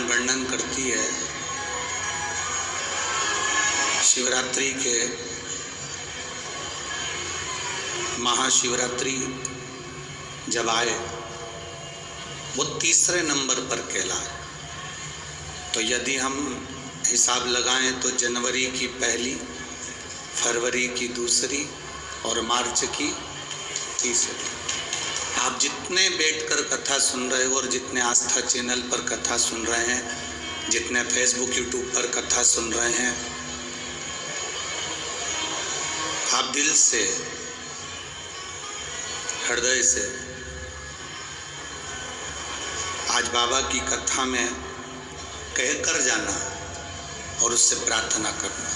रामायण वर्णन करती है शिवरात्रि के महाशिवरात्रि जब आए वो तीसरे नंबर पर कहलाए। तो यदि हम हिसाब लगाएं तो जनवरी की पहली, फरवरी की दूसरी और मार्च की तीसरी। आप जितने बैठकर कथा सुन रहे हो और जितने आस्था चैनल पर कथा सुन रहे हैं, जितने फेसबुक यूट्यूब पर कथा सुन रहे हैं, आप दिल से, हृदय से आज बाबा की कथा में कहकर जाना और उससे प्रार्थना करना।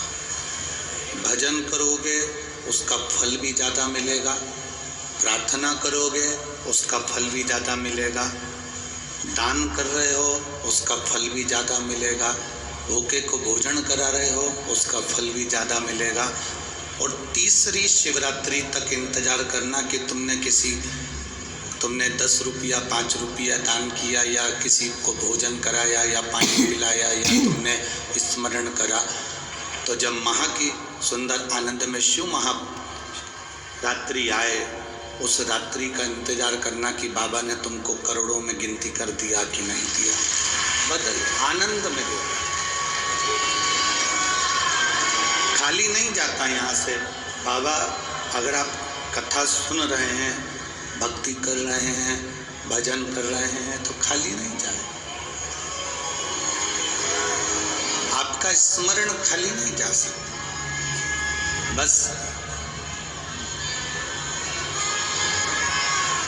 भजन करोगे उसका फल भी ज़्यादा मिलेगा, प्रार्थना करोगे उसका फल भी ज़्यादा मिलेगा, दान कर रहे हो उसका फल भी ज़्यादा मिलेगा, भूखे को भोजन करा रहे हो उसका फल भी ज़्यादा मिलेगा। और तीसरी शिवरात्रि तक इंतज़ार करना कि तुमने 10 रुपया 5 रुपया दान किया या किसी को भोजन कराया या पानी पिलाया या तुमने स्मरण करा। तो जब महा की सुंदर आनंद में शिव महारात्रि आए, उस रात्रि का इंतजार करना कि बाबा ने तुमको करोड़ों में गिनती कर दिया कि नहीं दिया। बदल आनंद में दे, खाली नहीं जाता यहाँ से। बाबा अगर आप कथा सुन रहे हैं, भक्ति कर रहे हैं, भजन कर रहे हैं तो खाली नहीं जाए। आपका स्मरण खाली नहीं जा सकता। बस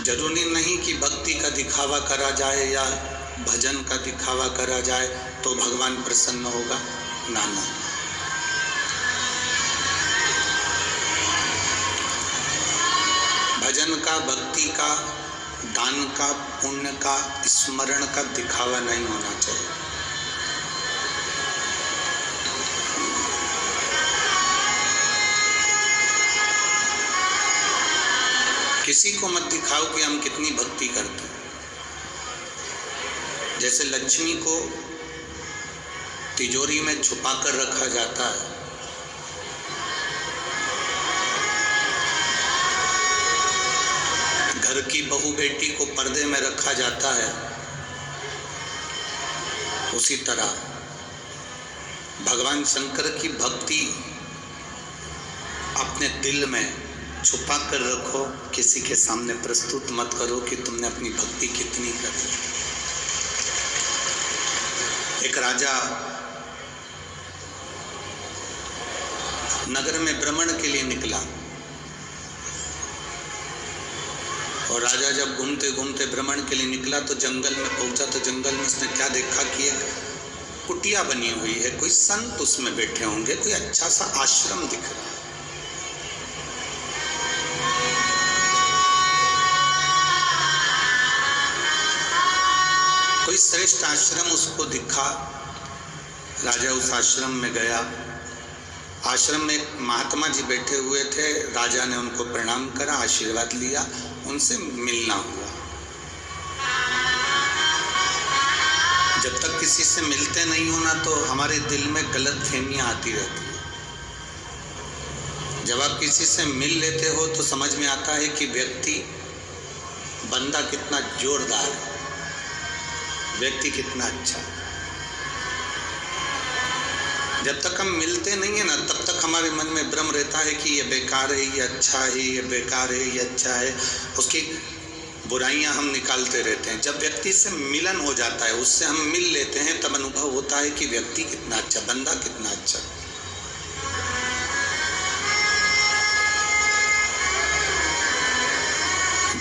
जरूरी नहीं कि भक्ति का दिखावा करा जाए या भजन का दिखावा करा जाए तो भगवान प्रसन्न होगा, ना। भजन का, भक्ति का, दान का, पुण्य का, स्मरण का दिखावा नहीं होना चाहिए। किसी को मत दिखाओ कि हम कितनी भक्ति करते हैं। जैसे लक्ष्मी को तिजोरी में छुपा कर रखा जाता है, घर की बहू बेटी को पर्दे में रखा जाता है, उसी तरह भगवान शंकर की भक्ति अपने दिल में छुपा कर रखो, किसी के सामने प्रस्तुत मत करो कि तुमने अपनी भक्ति कितनी करी। एक राजा नगर में भ्रमण के लिए निकला और राजा जब घूमते घूमते भ्रमण के लिए निकला तो जंगल में पहुंचा। तो जंगल में उसने क्या देखा कि एक कुटिया बनी हुई है, कोई संत उसमें बैठे होंगे, कोई अच्छा सा आश्रम दिख रहा है। कोई श्रेष्ठ आश्रम उसको दिखा। राजा उस आश्रम में गया। आश्रम में एक महात्मा जी बैठे हुए थे। राजा ने उनको प्रणाम करा, आशीर्वाद लिया, उनसे मिलना हुआ। जब तक किसी से मिलते नहीं हो ना तो हमारे दिल में गलतफहमियां आती रहती है। जब आप किसी से मिल लेते हो तो समझ में आता है कि व्यक्ति, बंदा कितना जोरदार है, व्यक्ति कितना अच्छा। जब तक हम मिलते नहीं है ना तब तक हमारे मन में भ्रम रहता है कि ये बेकार है, ये अच्छा है, ये बेकार है, ये अच्छा है। उसकी बुराइयां हम निकालते रहते हैं। जब व्यक्ति से मिलन हो जाता है, उससे हम मिल लेते हैं, तब अनुभव होता है कि व्यक्ति कितना अच्छा, बंदा कितना अच्छा।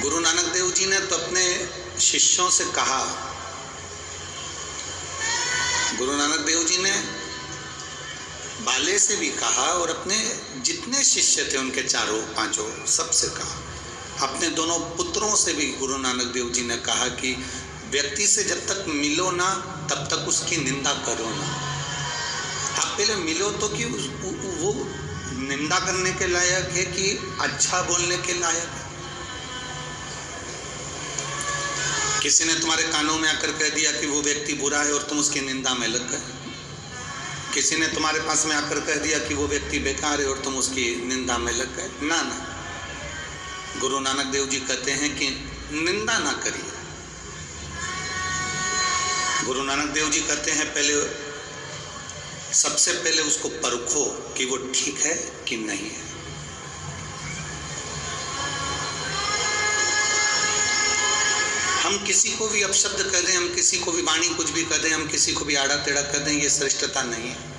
गुरु नानक देव जी ने तो अपने शिष्यों से कहा, गुरु नानक देव जी ने बाले से भी कहा और अपने जितने शिष्य थे उनके 4-5 सबसे कहा। अपने दोनों पुत्रों से भी गुरु नानक देव जी ने कहा कि व्यक्ति से जब तक मिलो ना तब तक उसकी निंदा करो ना। आप पहले मिलो तो कि वो निंदा करने के लायक है कि अच्छा बोलने के लायक है। किसी ने तुम्हारे कानों में आकर कह दिया कि वो व्यक्ति बुरा है और तुम उसकी निंदा में लग गए। किसी ने तुम्हारे पास में आकर कह दिया कि वो व्यक्ति बेकार है और तुम उसकी निंदा में लग गए। ना ना, गुरु नानक देव जी कहते हैं कि निंदा ना करिए। गुरु नानक देव जी कहते हैं सबसे पहले उसको परखो कि वो ठीक है कि नहीं है। हम किसी को भी अपशब्द कह दें, हम किसी को भी वाणी कुछ भी कह दें, हम किसी को भी आड़ा टेढ़ा कह दें, ये श्रेष्ठता नहीं है।